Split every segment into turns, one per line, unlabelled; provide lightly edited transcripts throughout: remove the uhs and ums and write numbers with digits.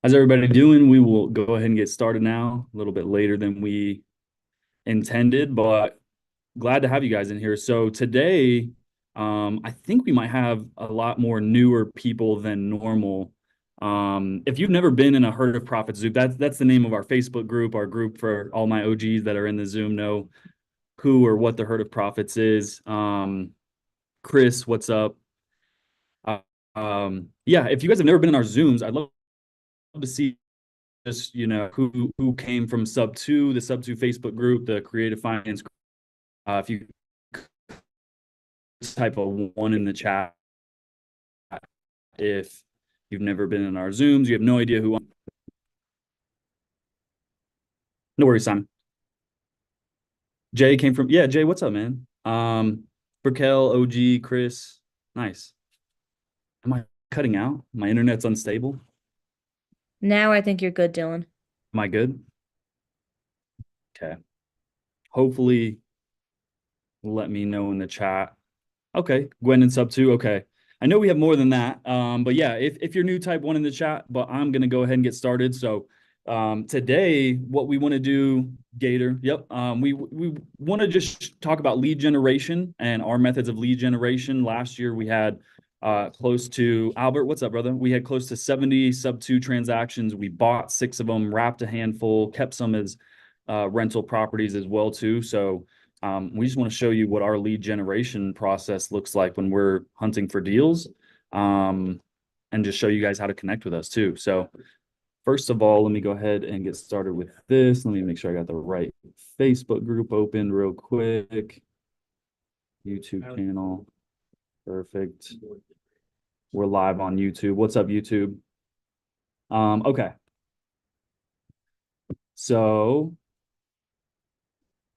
How's everybody doing? We will go ahead and get started now, a little bit later than we intended, but glad to have you guys in here. So today, I think we might have a lot more newer people than normal. If you've never been in a Herd of Profits Zoom, that's the name of our Facebook group. Our group for all my OGs that are in the Zoom know who or what the Herd of Profits is. Chris, what's up? Uh, yeah, if you guys have never been in our Zooms, I'd love to see just who came from sub two, the sub two Facebook group, the creative finance. If you type a one in the chat, if you've never been in our Zooms, you have no idea who. No worries, Simon. Jay came from. Yeah, Jay, what's up, man? Raquel, OG, Chris, nice. Am I cutting out? My internet's unstable.
Now I think you're good, Dylan.
Am I good? Okay. Hopefully, let me know in the chat. Okay, Gwen and sub two. Okay. I know we have more than that. But yeah, if you're new, type one in the chat, but I'm gonna go ahead and get started. So today, what we want to do, Gator, yep. We want to just talk about lead generation and our methods of lead generation. Last year we had close to Albert, what's up, brother? We had close to 70 sub two transactions. We bought 6 of them, wrapped a handful, kept some as rental properties as well, too. So we just want to show you what our lead generation process looks like when we're hunting for deals, and just show you guys how to connect with us too. So first of all, let me go ahead and get started with this. Let me make sure I got the right Facebook group open real quick. YouTube channel. Perfect. We're live on YouTube. What's up, YouTube? Okay. So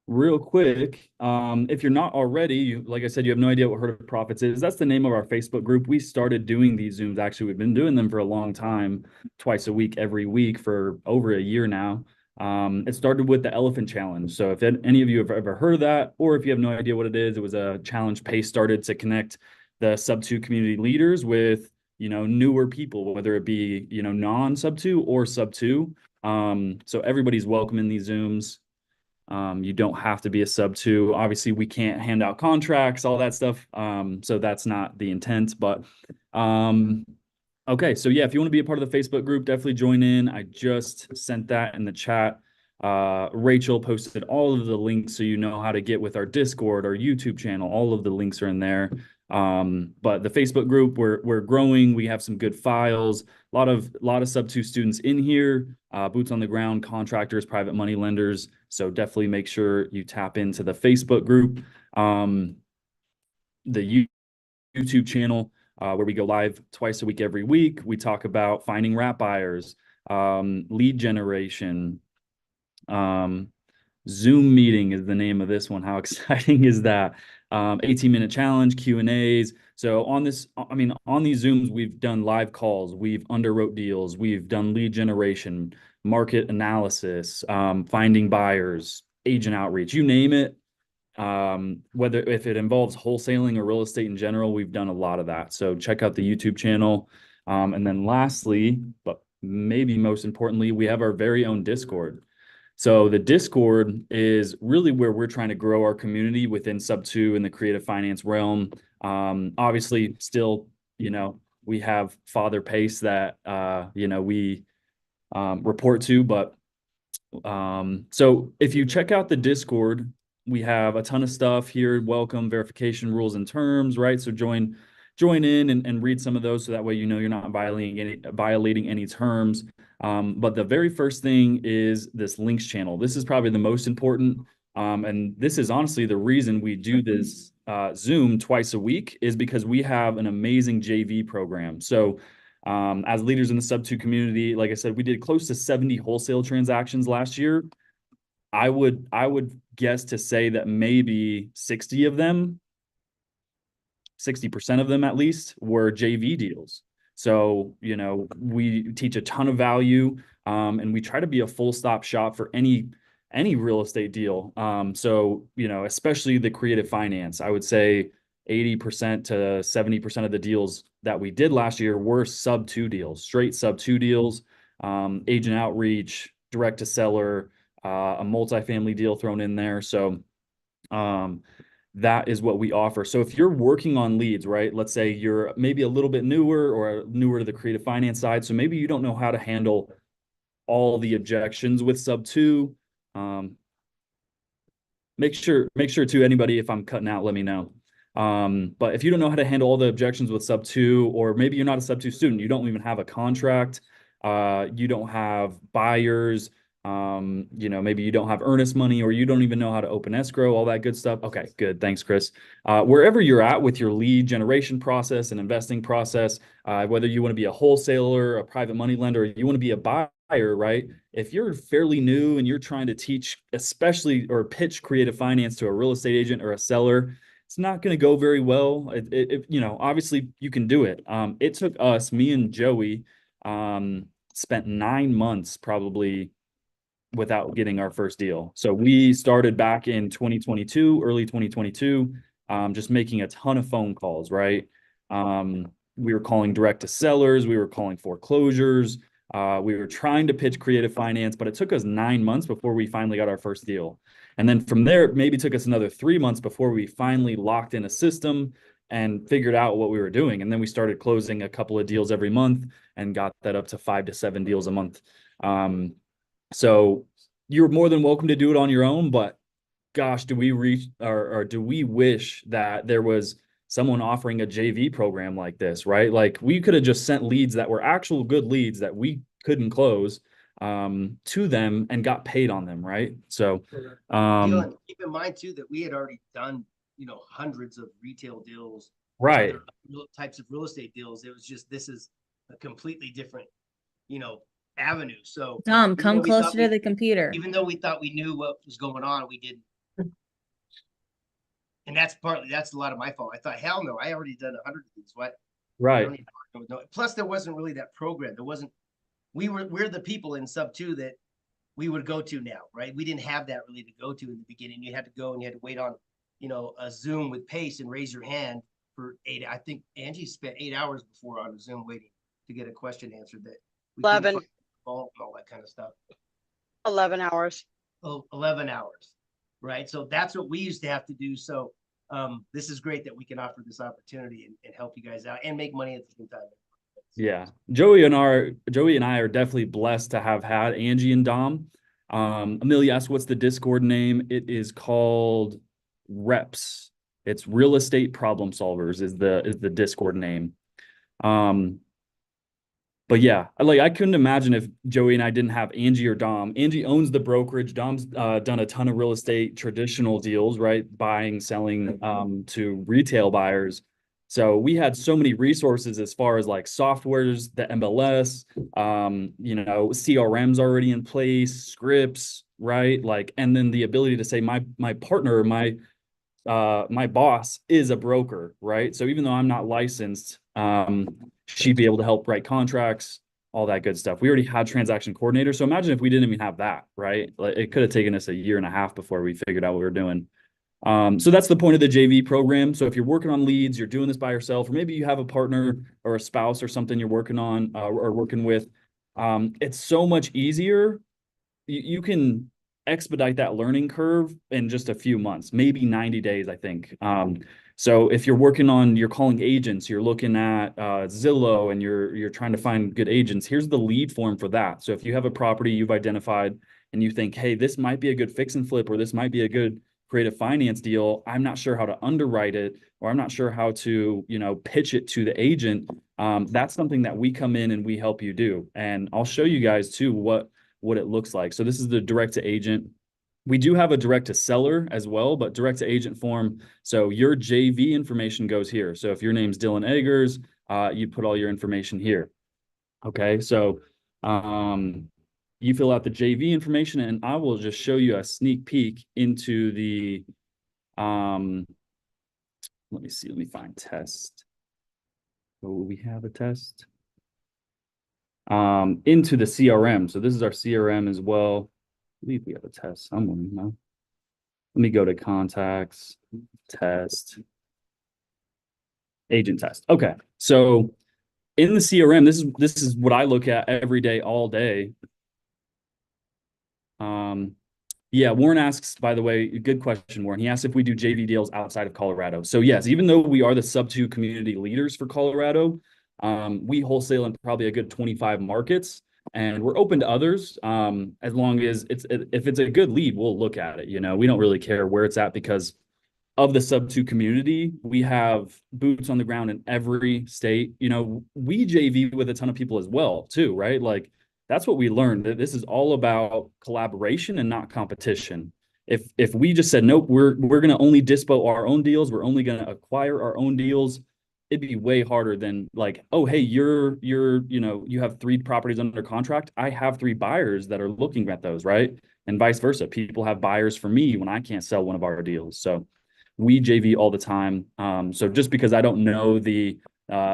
real quick, if you're not already, like I said, you have no idea what Herd of Profits is. That's the name of our Facebook group. We started doing these Zooms. Actually, we've been doing them for a long time, twice a week, every week for over a year now. It started with the Elephant Challenge. So if any of you have ever heard of that, or if you have no idea what it is, it was a challenge Pace started to connect the sub two community leaders with, newer people, whether it be, non-sub two or sub two. So everybody's welcome in these Zooms. You don't have to be a sub two. Obviously, we can't hand out contracts, all that stuff. So that's not the intent. But okay, so yeah, if you want to be a part of the Facebook group, definitely join in. I just sent that in the chat. Rachel posted all of the links so you know how to get with our Discord, our YouTube channel. All of the links are in there. But the Facebook group, we're growing. We have some good files. A lot of sub two students in here, boots on the ground, contractors, private money lenders. So definitely make sure you tap into the Facebook group, the YouTube channel, where we go live twice a week, every week. We talk about finding wrap buyers, lead generation. Zoom meeting is the name of this one. How exciting is that? 18-minute challenge, Q&As. So on these Zooms, we've done live calls, we've underwrote deals, we've done lead generation, market analysis, finding buyers, agent outreach, you name it. Whether if it involves wholesaling or real estate in general, we've done a lot of that. So check out the YouTube channel. And then lastly, but maybe most importantly, we have our very own Discord. So the Discord is really where we're trying to grow our community within sub two in the creative finance realm. Obviously still, we have Father Pace that, we report to, but so if you check out the Discord, we have a ton of stuff here. Welcome, verification, rules and terms, right? So join in and read some of those so that way you're not violating any terms. But the very first thing is this links channel. This is probably the most important. And this is honestly the reason we do this Zoom twice a week is because we have an amazing JV program. So as leaders in the sub two community, like I said, we did close to 70 wholesale transactions last year. I would guess to say that maybe 60% of them at least were JV deals. So, we teach a ton of value, and we try to be a full stop shop for any real estate deal. So, especially the creative finance, I would say 80% to 70% of the deals that we did last year were sub two deals, straight sub two deals. agent outreach, direct to seller, a multifamily deal thrown in there. So that is what we offer. So if you're working on leads, right? Let's say you're maybe a little bit newer or newer to the creative finance side. So maybe you don't know how to handle all the objections with sub two. Make sure to anybody, if I'm cutting out, let me know. But if you don't know how to handle all the objections with sub two, or maybe you're not a sub two student, you don't even have a contract, you don't have buyers, maybe you don't have earnest money, or you don't even know how to open escrow, all that good stuff. Okay, good. Thanks, Chris. Wherever you're at with your lead generation process and investing process, whether you want to be a wholesaler, a private money lender, or you want to be a buyer, right? If you're fairly new and you're trying to teach, especially or pitch creative finance to a real estate agent or a seller, it's not going to go very well. Obviously you can do it. It took us, me and Joey, spent 9 months probably without getting our first deal. So we started back in 2022, early 2022, just making a ton of phone calls, right? We were calling direct to sellers. We were calling foreclosures. We were trying to pitch creative finance, but it took us 9 months before we finally got our first deal. And then from there, it maybe took us another 3 months before we finally locked in a system and figured out what we were doing. And then we started closing a couple of deals every month and got that up to 5 to 7 deals a month. So you're more than welcome to do it on your own, but gosh, do we reach or do we wish that there was someone offering a JV program like this, right? Like we could have just sent leads that were actual good leads that we couldn't close to them and got paid on them, right? So
Dylan, keep in mind too that we had already done, hundreds of retail deals,
right,
other types of real estate deals. It was just, this is a completely different, avenue. So
Tom, come closer to the computer.
even though we thought we knew what was going on, we didn't. And that's a lot of my fault. I thought, hell no, I already done 100 of these. What?
right.
Plus, there wasn't really that program. We're the people in sub two that we would go to now, right? We didn't have that really to go to in the beginning. You had to go and you had to wait on, a Zoom with Pace and raise your hand for 8. I think Angie spent 8 hours before on a Zoom waiting to get a question answered that we
11
and all that kind of stuff.
11 hours.
Oh, 11 hours, right? So that's what we used to have to do. So this is great that we can offer this opportunity and help you guys out and make money at the same time.
Yeah, Joey and I are definitely blessed to have had Angie and Dom. Amelia asked, "What's the Discord name?" It is called Reps. It's Real Estate Problem Solvers is the Discord name. But yeah, I couldn't imagine if Joey and I didn't have Angie or Dom. Angie owns the brokerage. Dom's done a ton of real estate traditional deals, right? Buying, selling to retail buyers. So we had so many resources as far as like softwares, the MLS, CRMs already in place, scripts, right? Like, and then the ability to say my partner, my boss is a broker, right? So even though I'm not licensed, she'd be able to help write contracts, all that good stuff. We already had transaction coordinators. So imagine if we didn't even have that, right? Like it could have taken us a year and a half before we figured out what we were doing. So that's the point of the JV program. So if you're working on leads, you're doing this by yourself, or maybe you have a partner or a spouse or something you're working on or working with, it's so much easier. You can expedite that learning curve in just a few months, maybe 90 days, I think. So if you're calling agents, you're looking at Zillow and you're trying to find good agents, here's the lead form for that. So if you have a property you've identified and you think, hey, this might be a good fix and flip, or this might be a good creative finance deal, I'm not sure how to underwrite it, or I'm not sure how to, pitch it to the agent. That's something that we come in and we help you do. And I'll show you guys too what it looks like. So this is the direct to agent. We do have a direct to seller as well, but direct to agent form. So your JV information goes here. So if your name's Dylan Eggers, you put all your information here. Okay. So, you fill out the JV information and I will just show you a sneak peek into the, let me find test. Oh, we have a test. Into the CRM. So this is our CRM as well. I believe we have a test somewhere. No? Let me go to contacts, test, agent test. Okay. So in the CRM, this is what I look at every day, all day. Yeah, Warren asks, by the way, good question, Warren. He asks if we do JV deals outside of Colorado. So yes, even though we are the sub-2 community leaders for Colorado, we wholesale in probably a good 25 markets, and we're open to others. As long as if it's a good lead, we'll look at it. We don't really care where it's at because of the sub-2 community, we have boots on the ground in every state. We JV with a ton of people as well, too, right? Like that's what we learned. That this is all about collaboration and not competition. If we just said nope, we're going to only dispo our own deals, we're only going to acquire our own deals, it'd be way harder than like, oh hey, you have 3 properties under contract. I have 3 buyers that are looking at those, right? And vice versa. People have buyers for me when I can't sell one of our deals. So we JV all the time. So just because I don't know the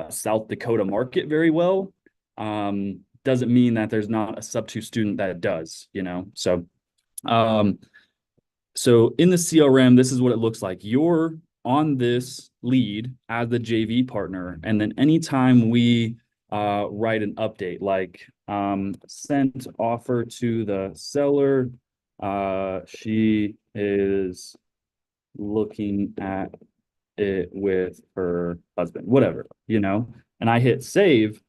South Dakota market very well, doesn't mean that there's not a sub-2 student that does, So, so in the CRM, this is what it looks like. You're on this lead as the JV partner, and then anytime we write an update like sent offer to the seller, she is looking at it with her husband, whatever, and I hit save,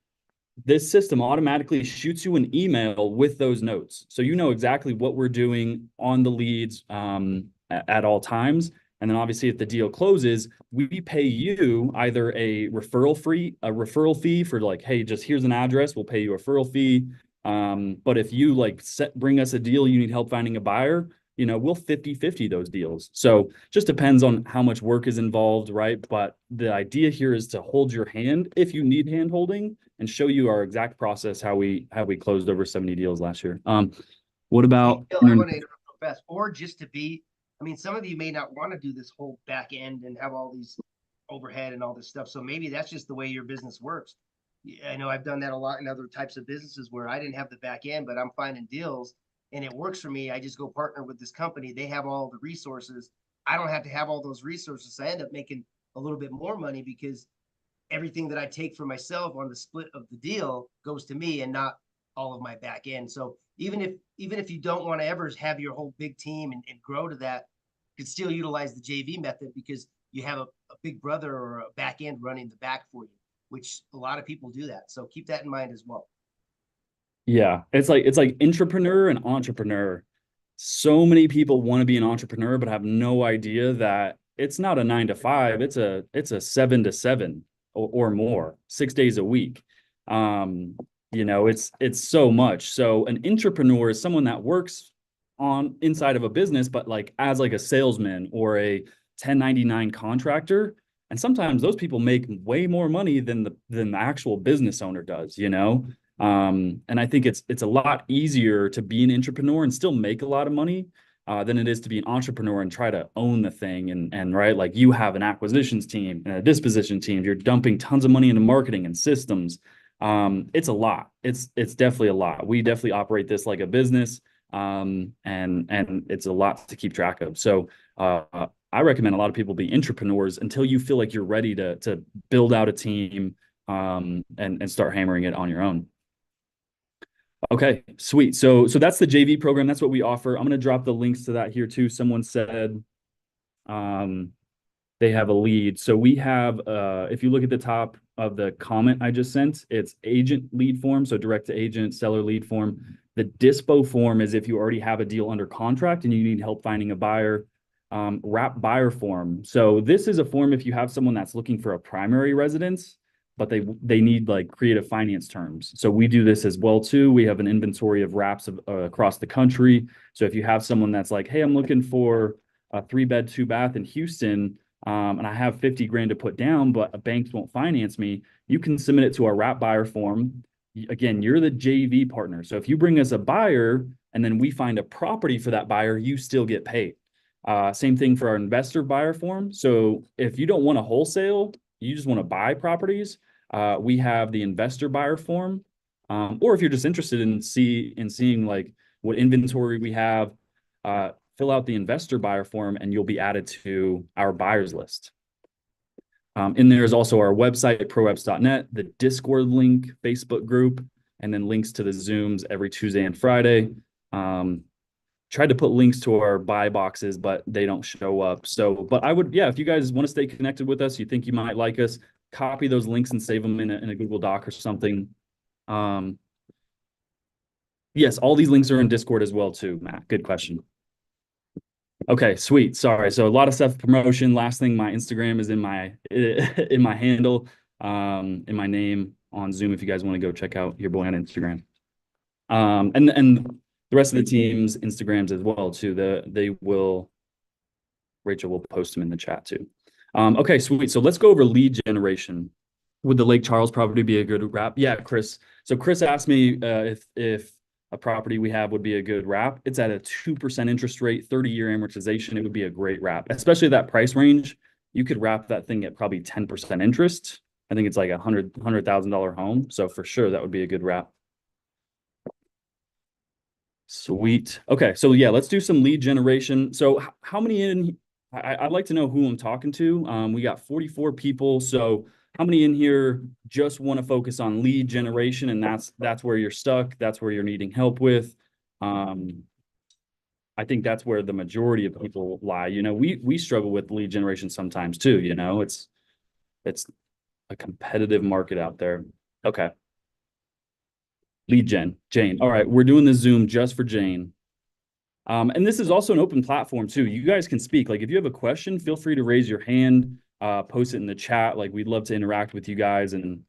this system automatically shoots you an email with those notes. So you know exactly what we're doing on the leads at all times. And then obviously if the deal closes, we pay you either a referral fee for like, hey, just here's an address, we'll pay you a referral fee. But if you bring us a deal, you need help finding a buyer, we'll 50-50 those deals. So just depends on how much work is involved, right? But the idea here is to hold your hand if you need hand holding and show you our exact process, how we closed over 70 deals last year. What about?
Hey, Bill, I want to interrupt real fast, or just to be, some of you may not want to do this whole back end and have all these overhead and all this stuff. So maybe that's just the way your business works. I know I've done that a lot in other types of businesses where I didn't have the back end, but I'm finding deals and it works for me. I just go partner with this company. They have all the resources. I don't have to have all those resources. So I end up making a little bit more money because everything that I take for myself on the split of the deal goes to me and not all of my back end. So even if you don't want to ever have your whole big team and grow to that, you could still utilize the JV method because you have a big brother or a back end running the back for you, which a lot of people do that. So keep that in mind as well.
Yeah, it's like entrepreneur and entrepreneur. So many people want to be an entrepreneur, but have no idea that it's not a 9 to 5. It's a 7 to 7 or more, 6 days a week. It's so much. So an entrepreneur is someone that works on inside of a business, but as a salesman or a 1099 contractor. And sometimes those people make way more money than the actual business owner does, And I think it's a lot easier to be an entrepreneur and still make a lot of money than it is to be an entrepreneur and try to own the thing. And right, like you have an acquisitions team and a disposition team. You're dumping tons of money into marketing and systems. It's a lot. It's definitely a lot. We definitely operate this like a business. And it's a lot to keep track of. So I recommend a lot of people be entrepreneurs until you feel like you're ready to build out a team and start hammering it on your own. Okay, sweet. So that's the JV program. That's what we offer. I'm going to drop the links to that here too. Someone said they have a lead. So we have, if you look at the top of the comment I just sent, it's agent lead form. So direct to agent, seller lead form. The dispo form is if you already have a deal under contract and you need help finding a buyer. Wrap buyer form. So this is a form if you have someone that's looking for a primary residence, but they need creative finance terms. So we do this as well too. We have an inventory of wraps across the country. So if you have someone that's like, hey, I'm looking for a 3-bed, 2-bath in Houston, and I have 50 grand to put down, but banks won't finance me, you can submit it to our wrap buyer form. Again, you're the JV partner. So if you bring us a buyer and then we find a property for that buyer, you still get paid. Same thing for our investor buyer form. So if you don't want to wholesale, you just want to buy properties, we have the investor buyer form. Or if you're just interested in seeing what inventory we have, fill out the investor buyer form and you'll be added to our buyers list. In there is also our website, proreps.net, the Discord link, Facebook group, and then links to the Zooms every Tuesday and Friday. Tried to put links to our buy boxes, but they don't show up. So, but I would, yeah, if you guys want to stay connected with us, you think you might like us, copy those links and save them in a Google Doc or something. Yes, all these links are in Discord as well too, Matt. Good question. Okay, sweet. Sorry. So a lot of stuff promotion. Last thing, my Instagram is in my in my handle, in my name on Zoom if you guys want to go check out your boy on Instagram. And the rest of the team's Instagrams as well too. Rachel will post them in the chat too. Okay, sweet. So let's go over lead generation. Would the Lake Charles property be a good wrap? Yeah, Chris. So Chris asked me if a property we have would be a good wrap. It's at a 2% interest rate, 30-year amortization. It would be a great wrap, especially that price range. You could wrap that thing at probably 10% interest. I think it's like $100,000 home. So for sure, that would be a good wrap. Sweet. Okay. So yeah, let's do some lead generation. So how many in, I'd like to know who I'm talking to. We got 44 people. So how many in here just want to focus on lead generation, and that's where you're stuck. That's where you're needing help with. I think that's where the majority of people lie. You know, we struggle with lead generation sometimes too. You know, it's a competitive market out there. Okay. Lead gen, Jane. All right, we're doing the Zoom just for Jane. And this is also an open platform too. You guys can speak. Like if you have a question, feel free to raise your hand, post it in the chat. Like we'd love to interact with you guys and,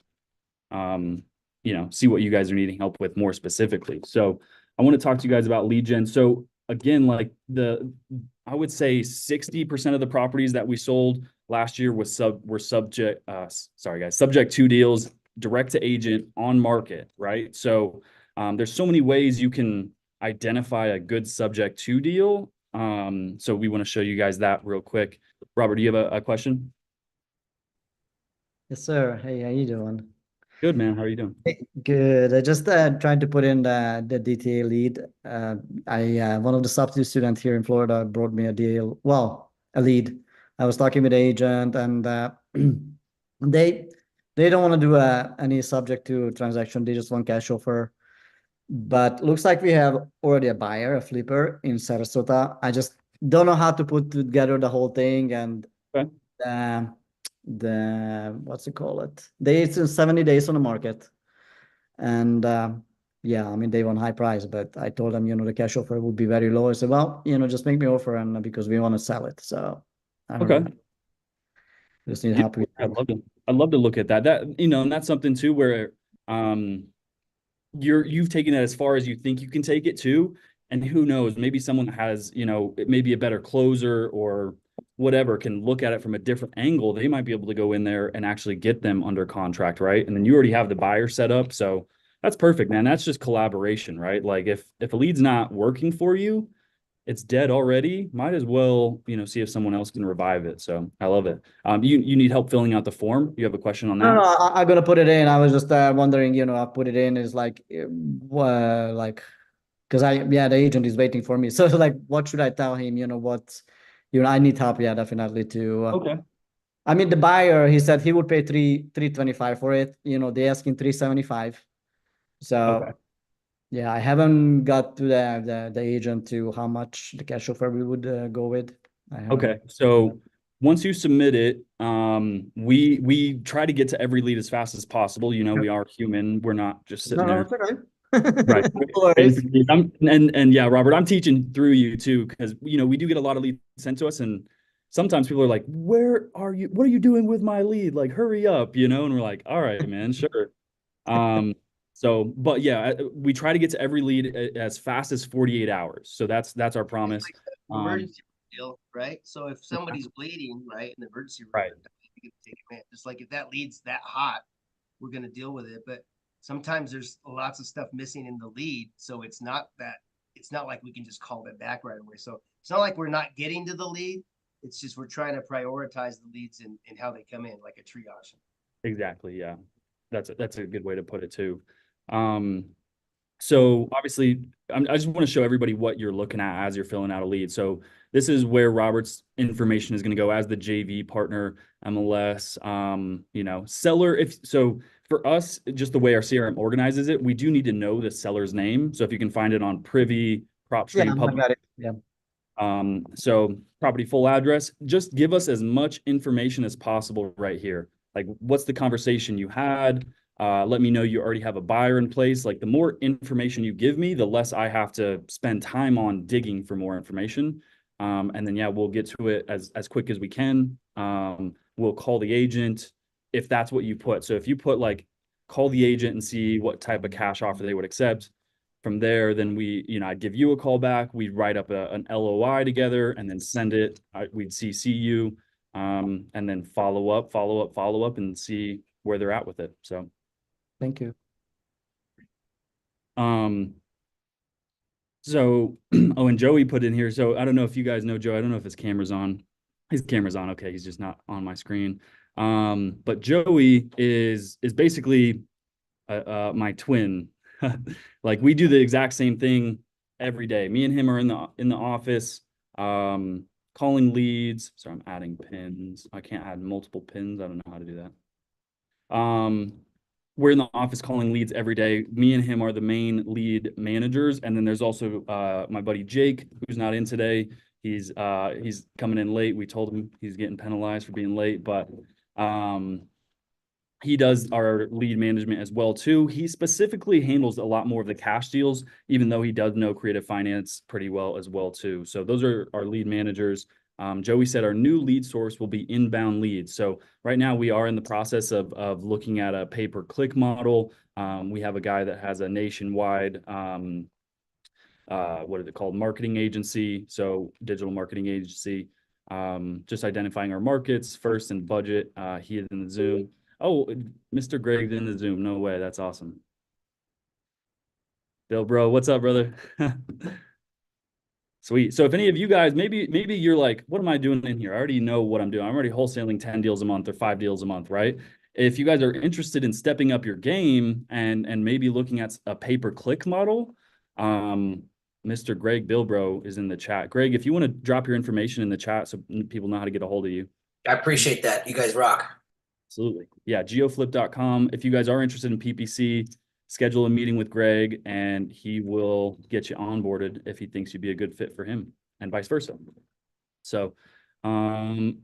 you know, see what you guys are needing help with more specifically. So I want to talk to you guys about lead gen. So again, like I would say 60% of the properties that we sold last year were subject to deals, direct to agent, on market, right? So there's so many ways you can identify a good subject to deal. So we want to show you guys that real quick. Robert, do you have a question?
Yes, sir. Hey, how you doing?
Good, man. How are you doing?
Hey, good. I just tried to put in the DTA lead. One of the substitute students here in Florida brought me a lead. I was talking with the agent, and they don't want to do any subject to transaction. They just want cash offer. But looks like we have already a buyer, a flipper in Sarasota. I just don't know how to put together the whole thing, and
Okay.
what's it called? It's 70 days on the market. And yeah, I mean, they want high price, but I told them, you know, the cash offer would be very low. I said, well, you know, just make me offer, and because we want to sell it. So I don't know. Just need help with that.
I'd love to look at that. That, you know, and that's something too where you've taken it as far as you think you can take it too. And who knows, maybe someone has, you know, maybe a better closer or whatever can look at it from a different angle. They might be able to go in there and actually get them under contract, right? And then you already have the buyer set up. So that's perfect, man. That's just collaboration, right? Like if a lead's not working for you, it's dead already. Might as well, you know, see if someone else can revive it. So I love it. You need help filling out the form? You have a question on that?
No, I'm gonna put it in. I was just wondering, you know, I put it in is like because the agent is waiting for me. So like, what should I tell him? You know, I need help. Yeah, definitely to.
Okay.
I mean, the buyer, he said he would pay $325 for it. You know, they asking $375. So.
Okay.
Yeah, I haven't got to the agent to how much the cash offer we would go with.
Okay, so once you submit it, we try to get to every lead as fast as possible. You know, we are human. We're not just sitting there.
It's okay.
Right.
No worries.
And yeah, Robert, I'm teaching through you too, because you know we do get a lot of leads sent to us, and sometimes people are like, "Where are you? What are you doing with my lead? Like, hurry up!" You know, and we're like, "All right, man, sure." So, but yeah, we try to get to every lead as fast as 48 hours. So that's our promise.
Like emergency deal, right? So if somebody's bleeding, right, in the emergency room,
right,
you can take it, man. Just like if that lead's that hot, we're gonna deal with it. But sometimes there's lots of stuff missing in the lead, so it's not like we can just call it back right away. So it's not like we're not getting to the lead. It's just we're trying to prioritize the leads and how they come in, like a triage.
Exactly. Yeah, that's a good way to put it too. So obviously, I just want to show everybody what you're looking at as you're filling out a lead. So this is where Robert's information is going to go as the JV partner, MLS, seller. So for us, just the way our CRM organizes it, we do need to know the seller's name. So if you can find it on Privy, PropStream,
I got it. Yeah.
So property full address, just give us as much information as possible right here. Like, what's the conversation you had? Let me know you already have a buyer in place. Like, the more information you give me, the less I have to spend time on digging for more information. And then, yeah, we'll get to it as quick as we can. We'll call the agent if that's what you put. So if you put like, call the agent and see what type of cash offer they would accept. From there, then I'd give you a call back. We'd write up an LOI together and then send it. We'd CC you, and then follow up, and see where they're at with it. So,
Thank you.
So, oh, and Joey put in here. So I don't know if you guys know Joe. I don't know if his camera's on. His camera's on. Okay, he's just not on my screen. But Joey is basically my twin. Like, we do the exact same thing every day. Me and him are in the office, calling leads. Sorry, I'm adding pins. I can't add multiple pins. I don't know how to do that. We're in the office calling leads every day. Me and him are the main lead managers. And then there's also my buddy Jake, who's not in today. He's coming in late. We told him he's getting penalized for being late, but he does our lead management as well too. He specifically handles a lot more of the cash deals, even though he does know creative finance pretty well as well too. So those are our lead managers. Joey said our new lead source will be inbound leads. So right now we are in the process of looking at a pay-per-click model. We have a guy that has a nationwide, what is it called? Marketing agency. So digital marketing agency, just identifying our markets first and budget. He is in the Zoom. Oh, Mr. Greg's in the Zoom. No way. That's awesome. Bill, bro, what's up, brother? Sweet. So if any of you guys, maybe you're like, what am I doing in here? I already know what I'm doing. I'm already wholesaling 10 deals a month or 5 deals a month, right? If you guys are interested in stepping up your game and maybe looking at a pay-per-click model, Mr. Greg Bilbro is in the chat. Greg, if you want to drop your information in the chat so people know how to get a hold of you.
I appreciate that. You guys rock.
Absolutely. Yeah, geoflip.com. If you guys are interested in PPC, schedule a meeting with Greg and he will get you onboarded if he thinks you'd be a good fit for him, and vice versa. So,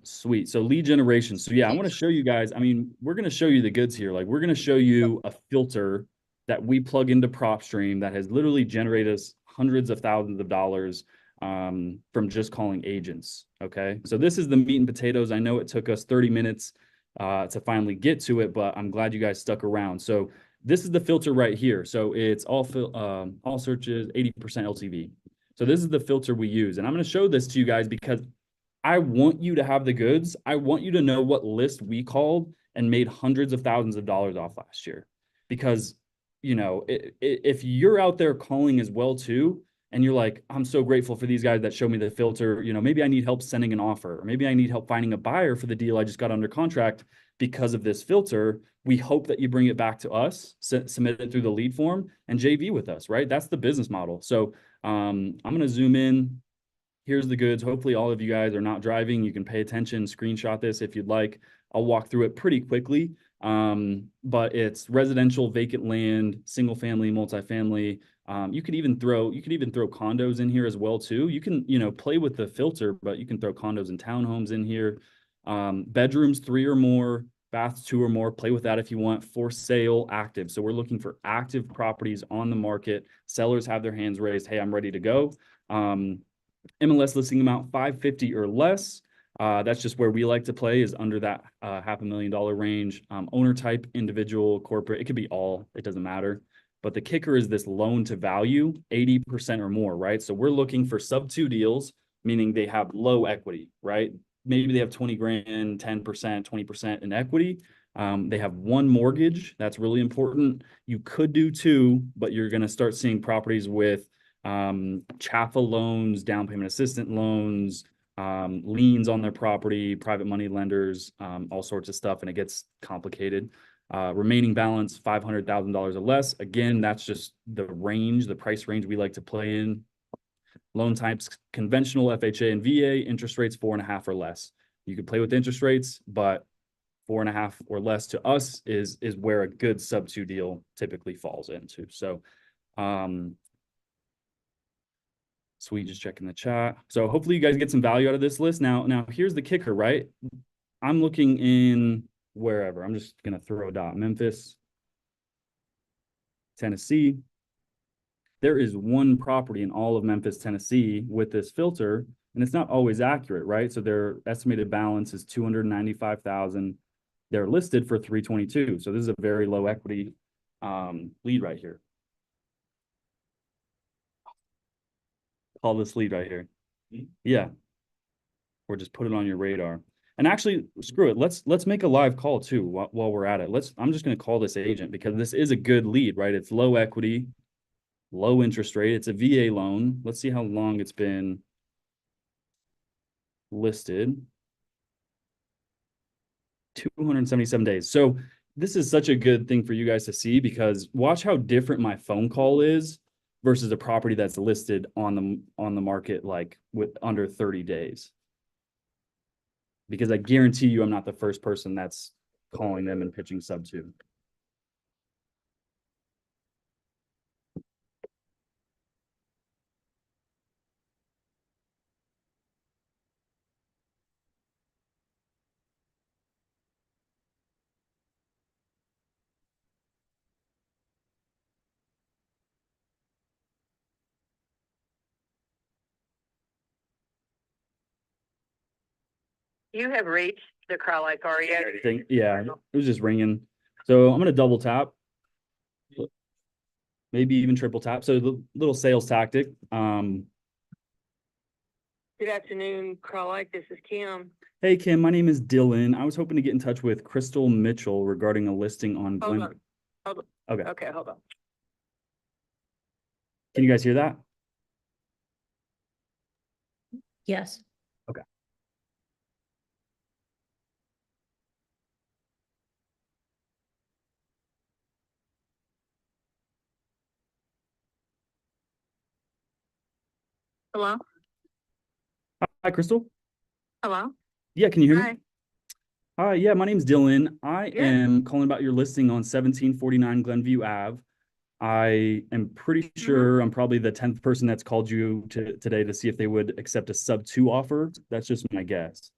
sweet. So lead generation. So yeah, I want to show you guys, I mean, we're going to show you the goods here. Like, we're going to show you a filter that we plug into PropStream that has literally generated us hundreds of thousands of dollars from just calling agents. Okay. So this is the meat and potatoes. I know it took us 30 minutes to finally get to it, but I'm glad you guys stuck around. So this is the filter right here. So it's all searches, 80% LTV. So this is the filter we use. And I'm going to show this to you guys because I want you to have the goods. I want you to know what list we called and made hundreds of thousands of dollars off last year. Because, if you're out there calling as well too, and you're like, I'm so grateful for these guys that show me the filter, maybe I need help sending an offer, or maybe I need help finding a buyer for the deal I just got under contract because of this filter. We hope that you bring it back to us, submit it through the lead form, and JV with us, right? That's the business model. So I'm going to zoom in. Here's the goods. Hopefully all of you guys are not driving. You can pay attention, screenshot this if you'd like. I'll walk through it pretty quickly. But it's residential, vacant land, single family, multifamily. You could even throw condos in here as well too. You can, play with the filter, but you can throw condos and townhomes in here. Bedrooms 3 or more, baths 2 or more. Play with that if you want. For sale, active. So we're looking for active properties on the market. Sellers have their hands raised. Hey, I'm ready to go. MLS listing amount 550 or less. That's just where we like to play, is under that $500,000 range. Owner type, individual, corporate. It could be all. It doesn't matter. But the kicker is this loan to value, 80% or more, right? So we're looking for sub 2 deals, meaning they have low equity, right? Maybe they have 20 grand, 10%, 20% in equity. They have 1 mortgage. That's really important. You could do 2, but you're going to start seeing properties with CHAFA loans, down payment assistant loans, liens on their property, private money lenders, all sorts of stuff, and it gets complicated. Remaining balance, $500,000 or less. Again, that's just the range, the price range we like to play in. Loan types, conventional, FHA, and VA, interest rates 4.5 or less. You could play with interest rates, but 4.5 or less to us is where a good sub-2 deal typically falls into. So, sweet, just checking the chat. So hopefully you guys get some value out of this list. Now here's the kicker, right? I'm looking in wherever. I'm just gonna throw a dot. Memphis, Tennessee. There is one property in all of Memphis, Tennessee with this filter, and it's not always accurate, right? So their estimated balance is 295,000. They're listed for 322. So this is a very low equity lead right here. Call this lead right here. Yeah. Or just put it on your radar. And actually, screw it. Let's make a live call too while we're at it. I'm just going to call this agent because this is a good lead, right? It's low equity, low interest rate. It's a VA loan. Let's see how long it's been listed. 277 days. So this is such a good thing for you guys to see because watch how different my phone call is versus a property that's listed on the market like with under 30 days. Because I guarantee you I'm not the first person that's calling them and pitching sub-2.
You have reached the Crowlike area.
Yeah, it was just ringing. So I'm gonna double tap, maybe even triple tap. So the little sales tactic.
Good afternoon, Crowlike. This is Kim.
Hey Kim, my name is Dylan. I was hoping to get in touch with Crystal Mitchell regarding a listing on
Hold
Glen.
on. Hold on.
Okay.
Okay, hold on.
Can you guys hear that?
Yes.
Okay.
Hello?
Hi, Crystal.
Hello?
Yeah, can you hear me?
Hi.
Hi, yeah, my name's Dylan. I
Yeah.
am calling about your listing on 1749 Glenview Ave. I am pretty sure I'm probably the 10th person that's called you today to see if they would accept a sub-2 offer. That's just my guess.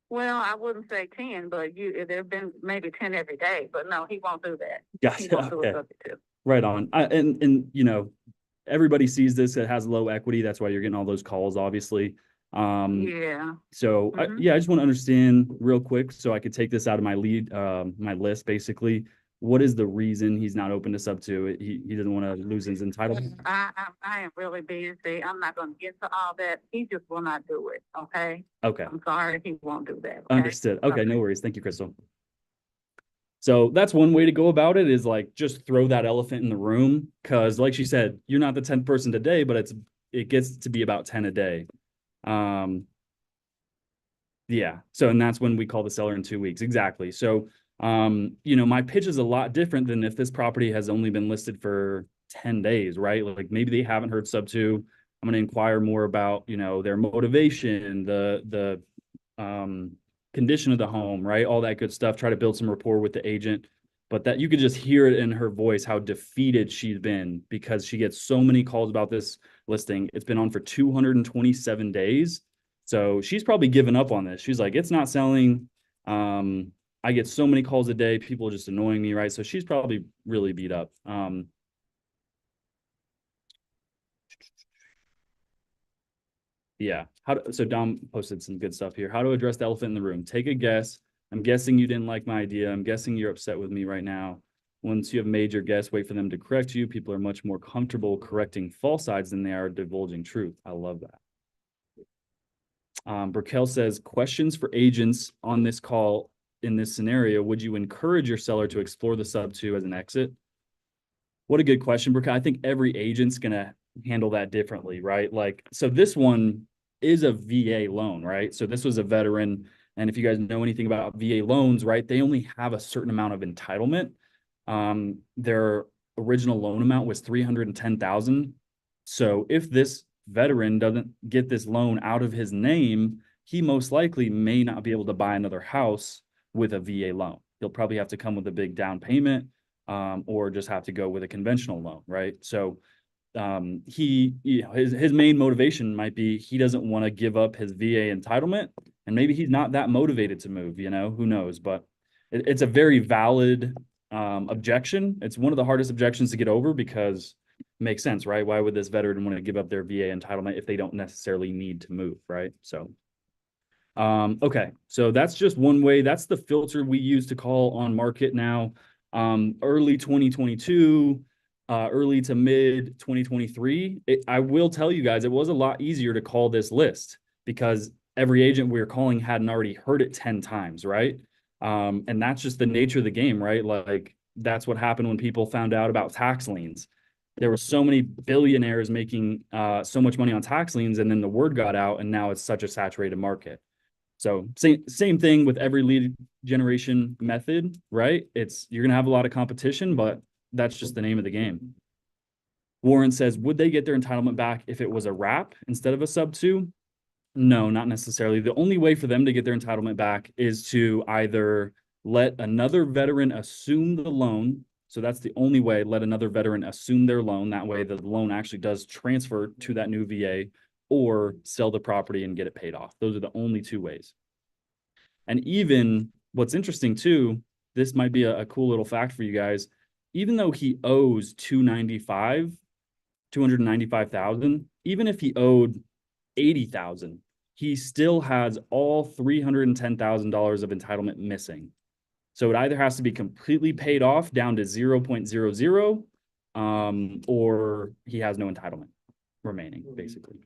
Well, I wouldn't say 10, but there've been maybe 10 every day, but no, he won't do that. He
Gotcha.
won't do
Okay.
a sub-2.
Right on. And you know, everybody sees this. It has low equity. That's why you're getting all those calls, obviously.
Yeah.
So
Mhm.
I just want to understand real quick so I could take this out of my lead, my list basically. What is the reason he's not open to sub-2? He doesn't want to lose his entitlement.
I am really busy. I'm not going to get to all that. He just will not do it. Okay.
Okay.
I'm sorry. He won't do that. Okay?
Understood. Okay, no worries. Thank you, Crystal. So that's one way to go about it is like just throw that elephant in the room. Cause like she said, you're not the 10th person today, but it gets to be about 10 a day. Yeah. So, and that's when we call the seller in 2 weeks. Exactly. So, you know, my pitch is a lot different than if this property has only been listed for 10 days, right? Like maybe they haven't heard sub-2. I'm going to inquire more about, you know, their motivation, the condition of the home, right? All that good stuff. Try to build some rapport with the agent. But that you could just hear it in her voice how defeated she's been because she gets so many calls about this listing. It's been on for 227 days. So she's probably given up on this. She's like, it's not selling. I get so many calls a day. People are just annoying me, right? So she's probably really beat up. Yeah. So Dom posted some good stuff here. How to address the elephant in the room. Take a guess. I'm guessing you didn't like my idea. I'm guessing you're upset with me right now. Once you have made your guess, wait for them to correct you. People are much more comfortable correcting false sides than they are divulging truth. I love that. Burkell says, questions for agents on this call in this scenario. Would you encourage your seller to explore the sub-2 as an exit? What a good question, Burkell. I think every agent's going to handle that differently, right? Like, so this one is a VA loan, right? So this was a veteran. And if you guys know anything about VA loans, right, they only have a certain amount of entitlement. Their original loan amount was $310,000. So if this veteran doesn't get this loan out of his name, he most likely may not be able to buy another house with a VA loan. He'll probably have to come with a big down payment, or just have to go with a conventional loan, right? So his main motivation might be he doesn't want to give up his VA entitlement, and maybe he's not that motivated to move, who knows? But it's a very valid objection. It's one of the hardest objections to get over because it makes sense, right? Why would this veteran want to give up their VA entitlement if they don't necessarily need to move, right? So okay, so that's just one way. That's the filter we use to call on market now. Early 2022, early to mid 2023, I will tell you guys, it was a lot easier to call this list because every agent we were calling hadn't already heard it 10 times, right? And that's just the nature of the game, right? Like that's what happened when people found out about tax liens. There were so many billionaires making so much money on tax liens, and then the word got out, and now it's such a saturated market. So same thing with every lead generation method, right? You're going to have a lot of competition, but that's just the name of the game. Warren says, would they get their entitlement back if it was a wrap instead of a sub 2? No, not necessarily. The only way for them to get their entitlement back is to either let another veteran assume the loan. So that's the only way, let another veteran assume their loan. That way the loan actually does transfer to that new VA, or sell the property and get it paid off. Those are the only two ways. And even what's interesting too, this might be a cool little fact for you guys. Even though he owes 295,000, even if he owed 80,000, he still has all $310,000 of entitlement missing. So it either has to be completely paid off down to 0.00, or he has no entitlement remaining, basically.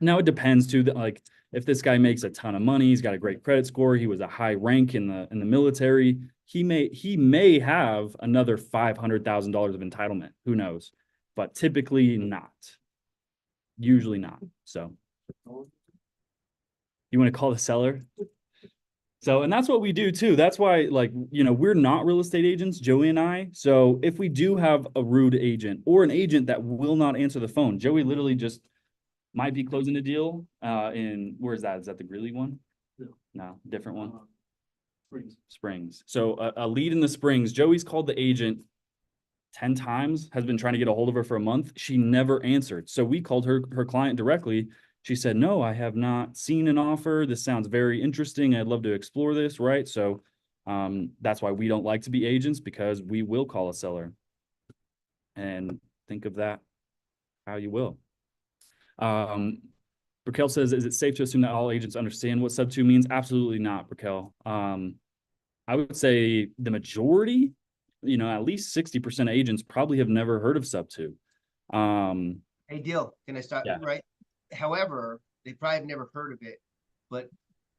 Now it depends too, that like if this guy makes a ton of money, he's got a great credit score, he was a high rank in the military, he may have another $500,000 of entitlement. Who knows? But typically not. Usually not. So you want to call the seller? So, and that's what we do too. That's why, like, we're not real estate agents, Joey and I. So if we do have a rude agent or an agent that will not answer the phone, Joey literally just might be closing a deal in, where is that? Is that the Greeley one? No, different one. Springs. So a lead in the Springs. Joey's called the agent 10 times, has been trying to get a hold of her for a month. She never answered. So we called her client directly. She said, no, I have not seen an offer. This sounds very interesting. I'd love to explore this, right? So that's why we don't like to be agents, because we will call a seller. And think of that how you will. Raquel says, is it safe to assume that all agents understand what sub 2 means? Absolutely not, Raquel. I would say the majority, at least 60% of agents probably have never heard of sub 2.
Hey, Deal, can I stop?
Yeah.
Right. However, they probably have never heard of it, but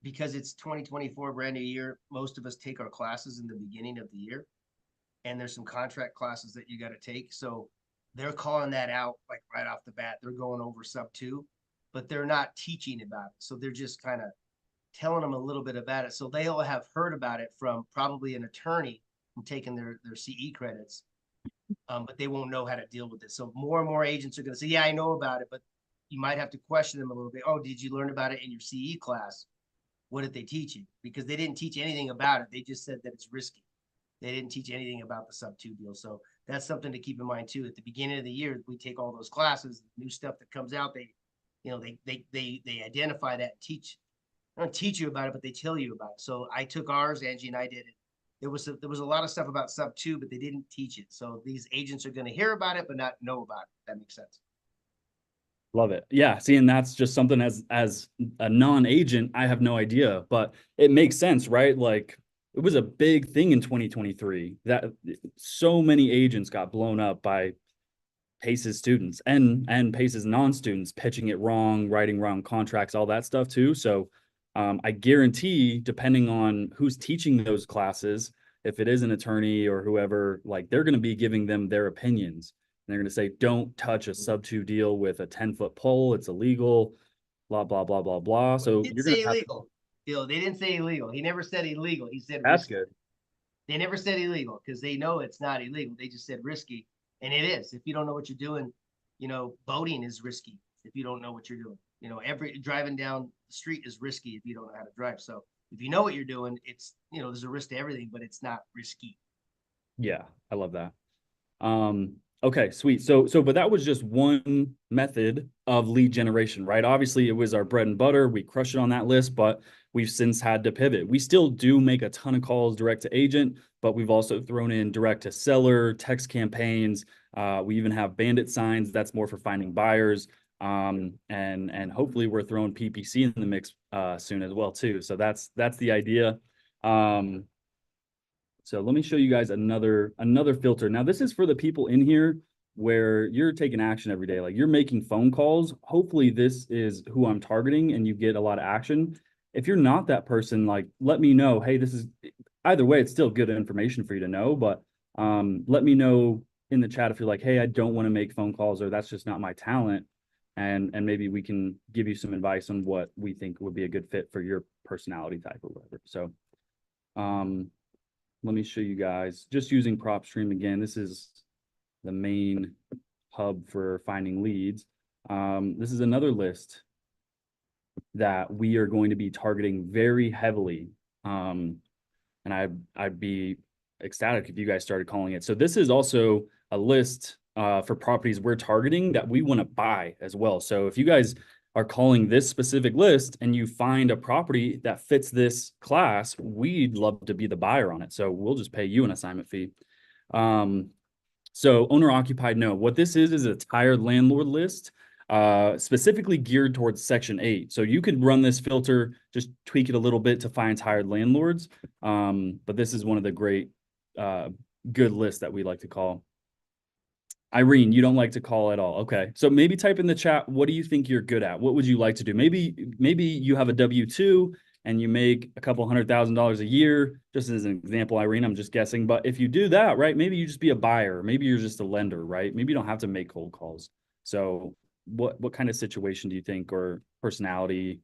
because it's 2024, brand new year, most of us take our classes in the beginning of the year, and there's some contract classes that you got to take. So they're calling that out like right off the bat. They're going over sub 2, but they're not teaching about it. So they're just kind of telling them a little bit about it. So they'll have heard about it from probably an attorney from taking their CE credits, but they won't know how to deal with it. So more and more agents are going to say, yeah, I know about it, but you might have to question them a little bit. Oh, did you learn about it in your CE class? What did they teach you? Because they didn't teach anything about it. They just said that it's risky. They didn't teach anything about the sub 2 deal. So that's something to keep in mind too. At the beginning of the year, we take all those classes, new stuff that comes out. They identify that, teach. They don't teach you about it, but they tell you about it. So I took ours, Angie and I did it. There was a lot of stuff about sub 2, but they didn't teach it. So these agents are going to hear about it, but not know about it. That makes sense.
Love it. Yeah. See, and that's just something as a non-agent, I have no idea, but it makes sense, right? Like it was a big thing in 2023 that so many agents got blown up by PACE's students and PACE's non-students pitching it wrong, writing wrong contracts, all that stuff too. So I guarantee, depending on who's teaching those classes, if it is an attorney or whoever, like they're going to be giving them their opinions. And they're going to say, don't touch a sub 2 deal with a 10-foot pole. It's illegal, blah, blah, blah, blah, blah. So you're going to
illegal. Bill, they didn't say illegal. He never said illegal. He said
that's
risky.
good.
They never said illegal because they know it's not illegal. They just said risky. And it is. If you don't know what you're doing, You know, boating is risky if you don't know what you're doing. You know, every driving down the street is risky if you don't know how to drive. So if you know what you're doing, it's, you know, there's a risk to everything, but it's not risky.
Yeah, I love that. Okay, sweet. But that was just one method of lead generation, right? Obviously, it was our bread and butter. We crushed it on that list, but we've since had to pivot. We still do make a ton of calls direct to agent, but we've also thrown in direct to seller, text campaigns. We even have bandit signs. That's more for finding buyers. And hopefully we're throwing PPC in the mix soon as well too. So that's the idea. So let me show you guys another filter. Now, this is for the people in here where you're taking action every day. Like you're making phone calls. Hopefully this is who I'm targeting and you get a lot of action. If you're not that person, like let me know, hey, this is either way, it's still good information for you to know, but let me know in the chat if you're like, hey, I don't want to make phone calls or that's just not my talent. And maybe we can give you some advice on what we think would be a good fit for your personality type or whatever. So let me show you guys, just using PropStream again. This is the main hub for finding leads. This is another list that we are going to be targeting very heavily. And I'd be ecstatic if you guys started calling it. So this is also a list for properties we're targeting that we want to buy as well. So if you guys are calling this specific list and you find a property that fits this class, we'd love to be the buyer on it. So we'll just pay you an assignment fee. So owner occupied, no. What this is a tired landlord list, specifically geared towards Section 8. So you could run this filter, just tweak it a little bit to find tired landlords. But this is one of the great, good lists that we like to call. Irene, you don't like to call at all. Okay. So maybe type in the chat, what do you think you're good at? What would you like to do? Maybe you have a W-2 and you make a couple $100,000 a year, just as an example, Irene, I'm just guessing. But if you do that, right, maybe you just be a buyer. Maybe you're just a lender, right? Maybe you don't have to make cold calls. So what kind of situation do you think or personality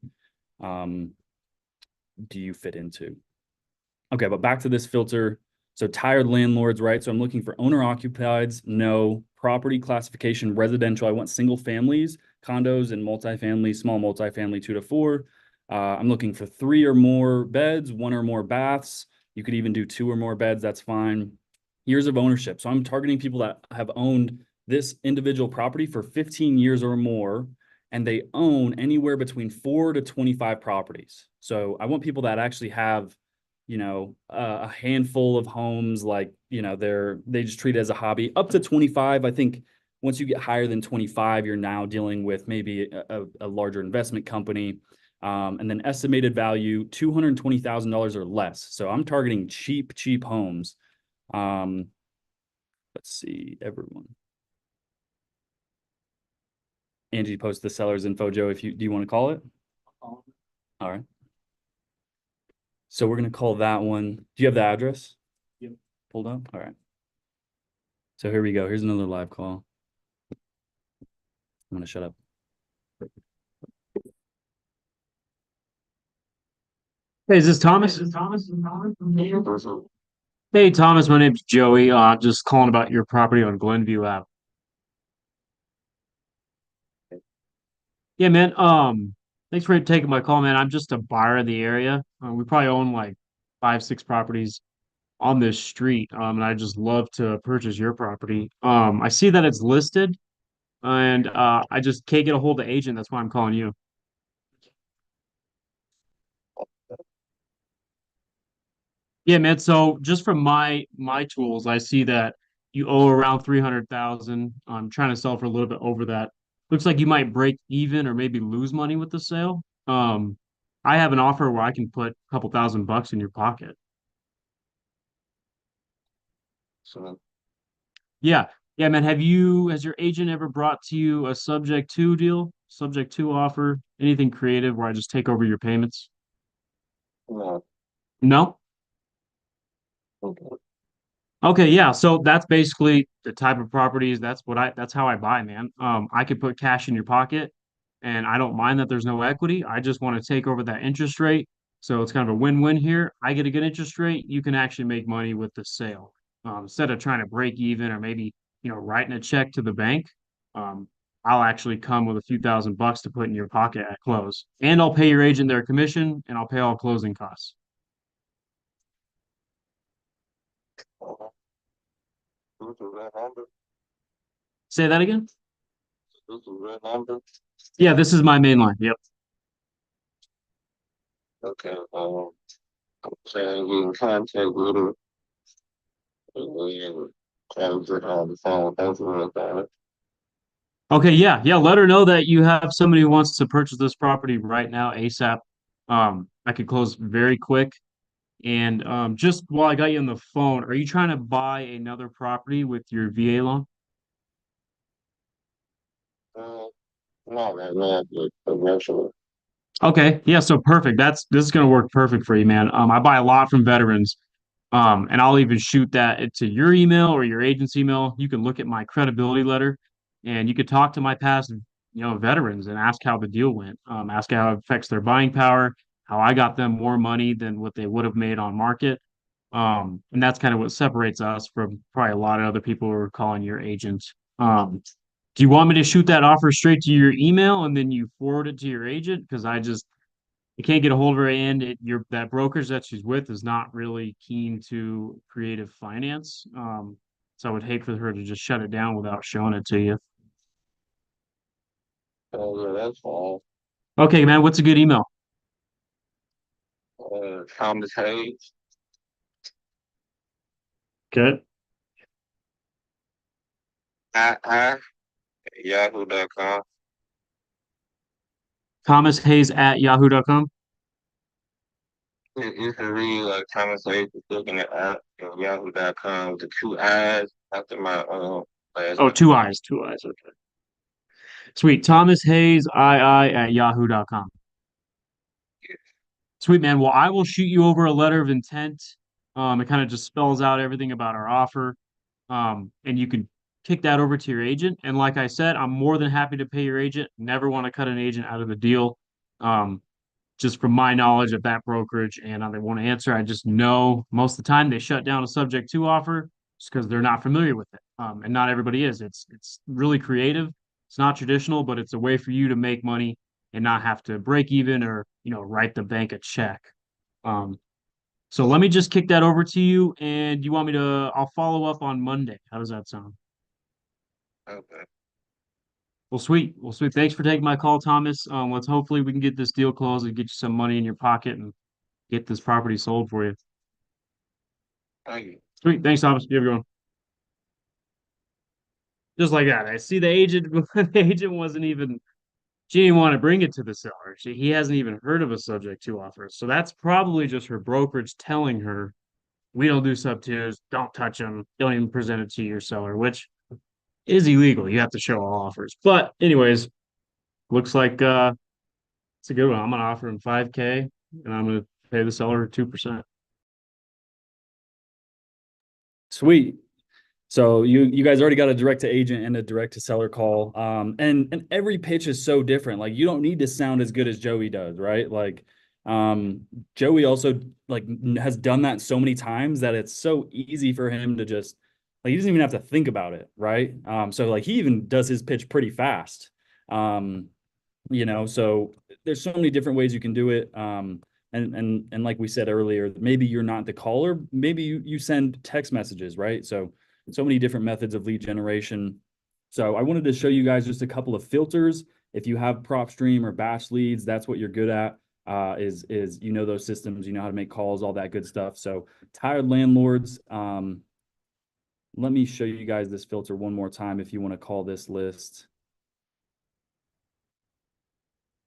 do you fit into? Okay, but back to this filter. So tired landlords, right? So I'm looking for owner occupieds, no. Property classification, residential. I want single families, condos, and multifamily, small multifamily, 2 to 4. I'm looking for 3 or more beds, 1 or more baths. You could even do 2 or more beds, that's fine. Years of ownership. So I'm targeting people that have owned this individual property for 15 years or more, and they own anywhere between 4 to 25 properties. So I want people that actually have, you know, a handful of homes, like, you know, they just treat it as a hobby. Up to 25, I think once you get higher than 25, you're now dealing with maybe a larger investment company. And then estimated value, $220,000 or less. So I'm targeting cheap homes. Let's see, everyone. Angie, post the seller's info, Joe, do you want to call it? All right. So we're going to call that one. Do you have the address? Yep. Pulled up? All right. So here we go. Here's another live call. I'm going to shut up.
Hey, is this Thomas? Hey, Thomas, my name's Joey. Just calling about your property on Glenview Ave. Yeah, man. Thanks for taking my call, man. I'm just a buyer in the area. We probably own like 5, 6 properties on this street. And I just love to purchase your property. I see that it's listed, and I just can't get a hold of the agent. That's why I'm calling you. Yeah, man. So just from my tools, I see that you owe around 300,000. I'm trying to sell for a little bit over that. Looks like you might break even or maybe lose money with the sale. I have an offer where I can put a couple $1,000 in your pocket. So yeah, yeah, man. Has your agent ever brought to you a subject to deal, subject to offer, anything creative where I just take over your payments? No? Okay, yeah. So that's basically the type of properties. That's how I buy, man. I could put cash in your pocket and I don't mind that there's no equity. I just want to take over that interest rate. So it's kind of a win-win here. I get a good interest rate. You can actually make money with the sale. Instead of trying to break even or maybe, writing a check to the bank. Um, I'll actually come with a few $1,000 to put in your pocket at close. And I'll pay your agent their commission and I'll pay all closing costs.
This is that number.
Say that again?
This is that number.
Yeah, this is my main line. Yep.
Okay. Saying we in contact with her. We trying to get on the phone. Thanks for that.
Okay, yeah, yeah. Let her know that you have somebody who wants to purchase this property right now, ASAP. I could close very quick. And just while I got you on the phone, are you trying to buy another property with your VA loan?
Not right now, but eventually.
Okay, yeah, so perfect. This is gonna work perfect for you, man. I buy a lot from veterans. And I'll even shoot that to your email or your agent's email. You can look at my credibility letter and you could talk to my past, veterans and ask how the deal went. Ask how it affects their buying power, how I got them more money than what they would have made on market. And that's kind of what separates us from probably a lot of other people who are calling your agent. Do you want me to shoot that offer straight to your email and then you forward it to your agent? Because you can't get a hold of her, and that brokerage that she's with is not really keen to creative finance. So I would hate for her to just shut it down without showing it to you.
Yeah, that's fine.
Okay, man, what's a good email?
Thomas Hayes.
Okay.
I yahoo.com.
Thomas Hayes at yahoo.com.
You can read like Thomas Hayes is looking at yahoo.com with the two eyes after my last
Oh,
name.
two eyes, two eyes. Okay. Sweet. Thomas Hayes II at yahoo.com. Sweet, man. Well, I will shoot you over a letter of intent. It kind of just spells out everything about our offer. And you can kick that over to your agent. And like I said, I'm more than happy to pay your agent. Never want to cut an agent out of the deal. Um, just from my knowledge of that brokerage and how they want to answer, I just know most of the time they shut down a subject to offer just because they're not familiar with it. And not everybody is. It's really creative. It's not traditional, but it's a way for you to make money and not have to break even or, write the bank a check. Um, so let me just kick that over to you, and you want me to? I'll follow up on Monday. How does that sound?
Okay.
Well, sweet. Well, sweet. Thanks for taking my call, Thomas. Let's hopefully we can get this deal closed and get you some money in your pocket and get this property sold for you.
Thank you.
Sweet. Thanks, Thomas. You have a good one. Just like that. I see the agent. The agent wasn't even. She didn't want to bring it to the seller. He hasn't even heard of a subject to offer. So that's probably just her brokerage telling her, we don't do sub twos. Don't touch them. Don't even present it to your seller, which is illegal. You have to show all offers. But anyways, looks like it's a good one. I'm gonna offer him 5K and I'm gonna pay the seller 2%.
Sweet. So you guys already got a direct to agent and a direct to seller call. And every pitch is so different. Like you don't need to sound as good as Joey does, right? Like Joey also like has done that so many times that it's so easy for him to just like he doesn't even have to think about it, right? So like he even does his pitch pretty fast. So there's so many different ways you can do it. And like we said earlier, maybe you're not the caller, maybe you send text messages, right? So many different methods of lead generation. So I wanted to show you guys just a couple of filters. If you have PropStream or batch leads, that's what you're good at. Is those systems, you know how to make calls, all that good stuff. So tired landlords. Let me show you guys this filter one more time if you want to call this list.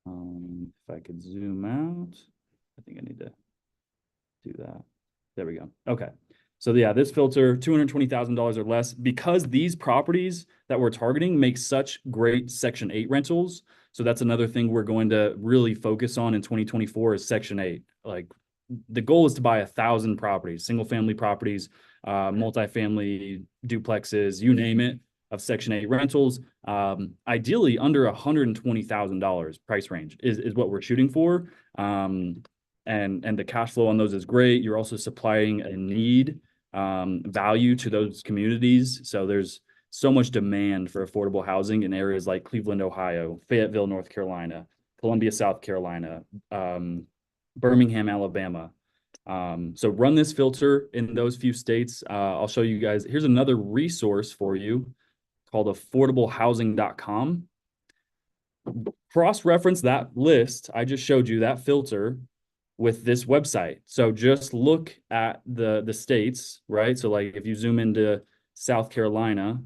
If I could zoom out, I think I need to do that. There we go. Okay. So yeah, this filter, $220,000 or less, because these properties that we're targeting make such great Section 8 rentals. So that's another thing we're going to really focus on in 2024 is Section 8. Like the goal is to buy 1,000 properties, single family properties, multifamily duplexes, you name it, of Section 8 rentals. Ideally under $120,000 price range is what we're shooting for. And the cash flow on those is great. You're also supplying a need value to those communities. So there's so much demand for affordable housing in areas like Cleveland, Ohio, Fayetteville, North Carolina, Columbia, South Carolina, Birmingham, Alabama. So run this filter in those few states. I'll show you guys. Here's another resource for you called affordablehousing.com. Cross-reference that list I just showed you, that filter, with this website. So just look at the states, right? So like if you zoom into South Carolina,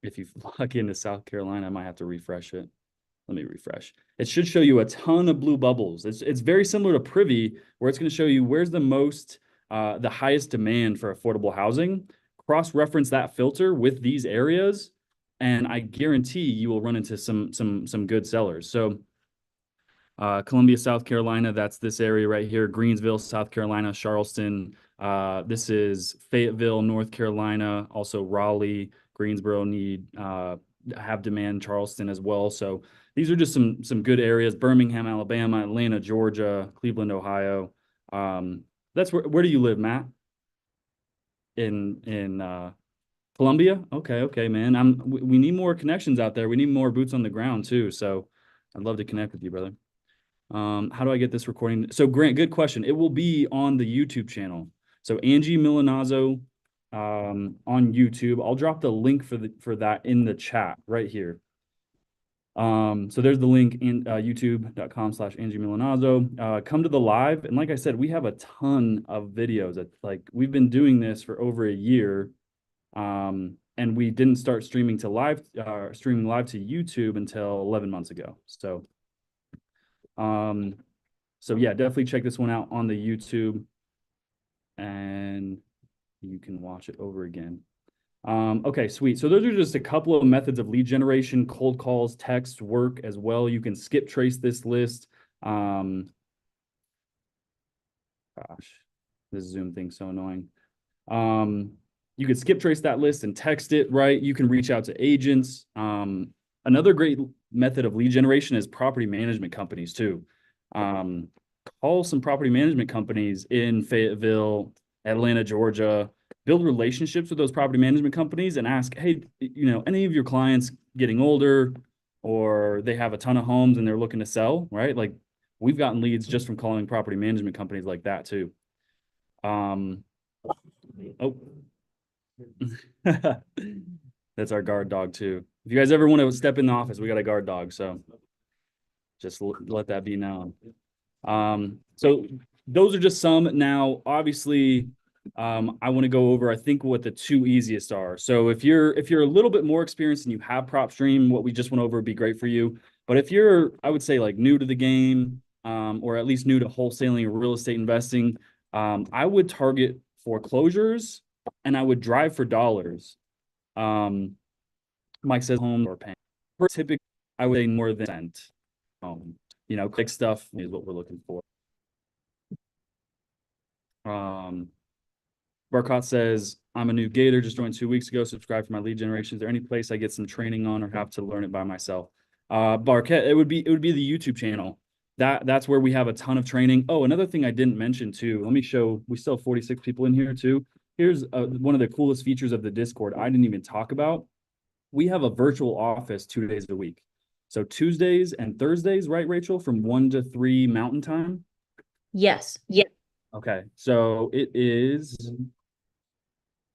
if you plug into South Carolina, I might have to refresh it. Let me refresh. It should show you a ton of blue bubbles. It's very similar to Privy, where it's going to show you where's the highest demand for affordable housing. Cross-reference that filter with these areas, and I guarantee you will run into some good sellers. So Columbia, South Carolina, that's this area right here. Greensville, South Carolina, Charleston. This is Fayetteville, North Carolina, also Raleigh, Greensboro have demand, Charleston as well. So these are just some good areas. Birmingham, Alabama, Atlanta, Georgia, Cleveland, Ohio. That's where do you live, Matt? In Columbia? Okay, man. We need more connections out there. We need more boots on the ground too. So I'd love to connect with you, brother. How do I get this recording? So Grant, good question. It will be on the YouTube channel. So Angie Milanazzo on YouTube. I'll drop the link for that in the chat right here. So there's the link in youtube.com/Angie Milanazzo. Come to the live. And like I said, we have a ton of videos that we've been doing this for over a year. And we didn't start streaming live to YouTube until 11 months ago. So yeah, definitely check this one out on the YouTube, and you can watch it over again. Okay, sweet. So those are just a couple of methods of lead generation. Cold calls, text work as well. You can skip trace this list. Gosh, this Zoom thing's so annoying. You can skip trace that list and text it, right? You can reach out to agents. Another great method of lead generation is property management companies too. Call some property management companies in Fayetteville, Atlanta, Georgia, build relationships with those property management companies and ask, hey, any of your clients getting older, or they have a ton of homes and they're looking to sell, right? Like we've gotten leads just from calling property management companies like that too. That's our guard dog too. If you guys ever want to step in the office, we got a guard dog, so just let that be known. So those are just some. Now, obviously, I want to go over, I think, what the two easiest are. So if you're a little bit more experienced and you have PropStream, what we just went over would be great for you. But if you're, I would say, like new to the game, or at least new to wholesaling or real estate investing, I would target foreclosures and I would drive for dollars. Mike says home or paying. Typically, I would say more than cent. Click stuff is what we're looking for. Barcott says, I'm a new Gator, just joined 2 weeks ago, subscribed for my lead generation. Is there any place I get some training on or have to learn it by myself? Barquette, it would be the YouTube channel. That's where we have a ton of training. Oh, another thing I didn't mention too, let me show, we still have 46 people in here too. Here's one of the coolest features of the Discord I didn't even talk about. We have a virtual office 2 days a week. So Tuesdays and Thursdays, right, Rachel, from 1 to 3 Mountain Time?
Yes. Yeah.
Okay, so it is,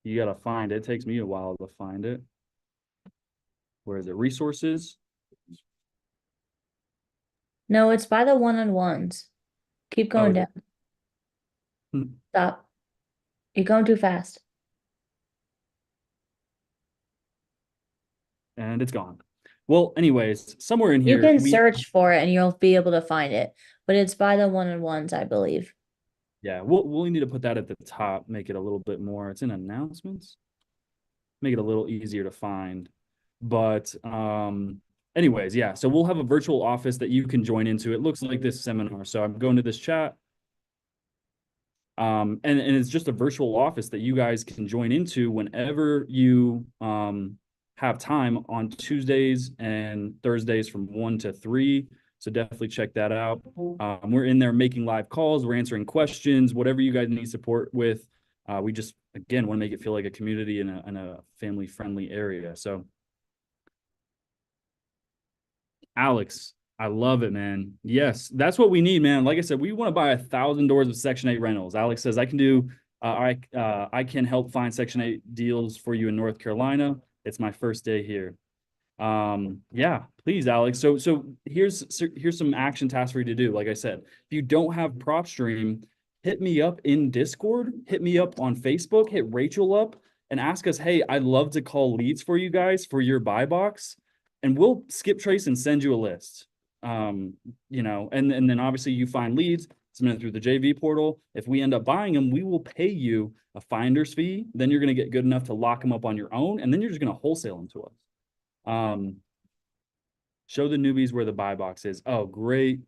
you got to find it. It takes me a while to find it. Where is it? Resources?
No, it's by the one-on-ones. Keep going
is
down. Stop. You're going too fast.
And it's gone. Well, anyways, somewhere in
You
here.
can search for it and you'll be able to find it, but it's by the one-on-ones, I believe.
Yeah, we'll need to put that at the top, make it a little bit more. It's in announcements. Make it a little easier to find. But anyways, yeah. So we'll have a virtual office that you can join into. It looks like this seminar. So I'm going to this chat. And it's just a virtual office that you guys can join into whenever you have time on Tuesdays and Thursdays from 1 to 3. So definitely check that out. We're in there making live calls. We're answering questions, whatever you guys need support with. We just, again, want to make it feel like a community and a family friendly area. So Alex, I love it, man. Yes, that's what we need, man. Like I said, we want to buy 1,000 doors of Section 8 rentals. Alex says, I can do, I can help find Section 8 deals for you in North Carolina. It's my first day here. Yeah, please, Alex. So here's some action tasks for you to do. Like I said, if you don't have PropStream, hit me up in Discord, hit me up on Facebook, hit Rachel up and ask us, hey, I'd love to call leads for you guys for your buy box, and we'll skip trace and send you a list. You know, and then obviously you find leads, submit it through the JV portal. If we end up buying them, we will pay you a finder's fee. Then you're going to get good enough to lock them up on your own, and then you're just going to wholesale them to us. Show the newbies where the buy box is. Oh, great.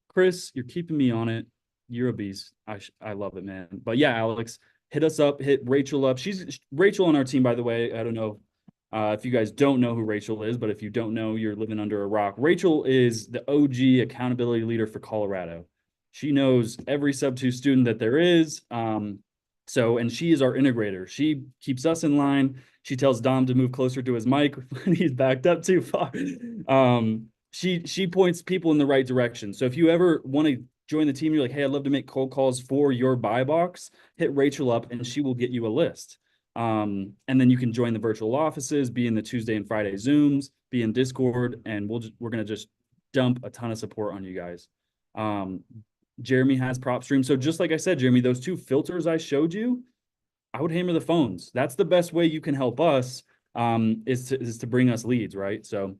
Chris, you're keeping me on it. You're a beast. I love it, man. But yeah, Alex, hit us up, hit Rachel up. She's Rachel on our team, by the way. I don't know if you guys don't know who Rachel is, but if you don't know, you're living under a rock. Rachel is the OG accountability leader for Colorado. She knows every sub-2 student that there is. And she is our integrator. She keeps us in line. She tells Dom to move closer to his mic when he's backed up too far. She points people in the right direction. So if you ever want to join the team, you're like, hey, I'd love to make cold calls for your buy box, hit Rachel up and she will get you a list. And then you can join the virtual offices, be in the Tuesday and Friday Zooms, be in Discord, and we're going to just dump a ton of support on you guys. Jeremy has PropStream. So just like I said, Jeremy, those 2 filters I showed you, I would hammer the phones. That's the best way you can help us, is to bring us leads, right? So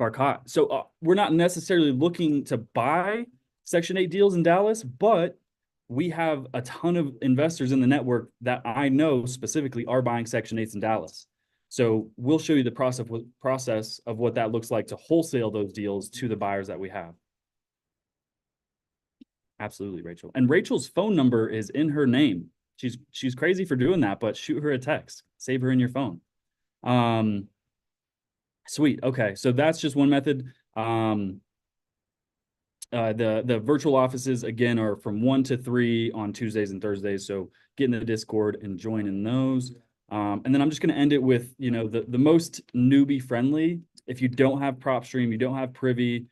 Barkat. So we're not necessarily looking to buy Section 8 deals in Dallas, but we have a ton of investors in the network that I know specifically are buying Section 8s in Dallas. So we'll show you the process of what that looks like to wholesale those deals to the buyers that we have. Absolutely, Rachel. And Rachel's phone number is in her name. She's crazy for doing that, but shoot her a text. Save her in your phone. Sweet. Okay, so that's just one method. The virtual offices, again, are from 1 to 3 on Tuesdays and Thursdays. So get in the Discord and join in those. And then I'm just going to end it with, you know, the most newbie friendly. If you don't have PropStream, you don't have Privy,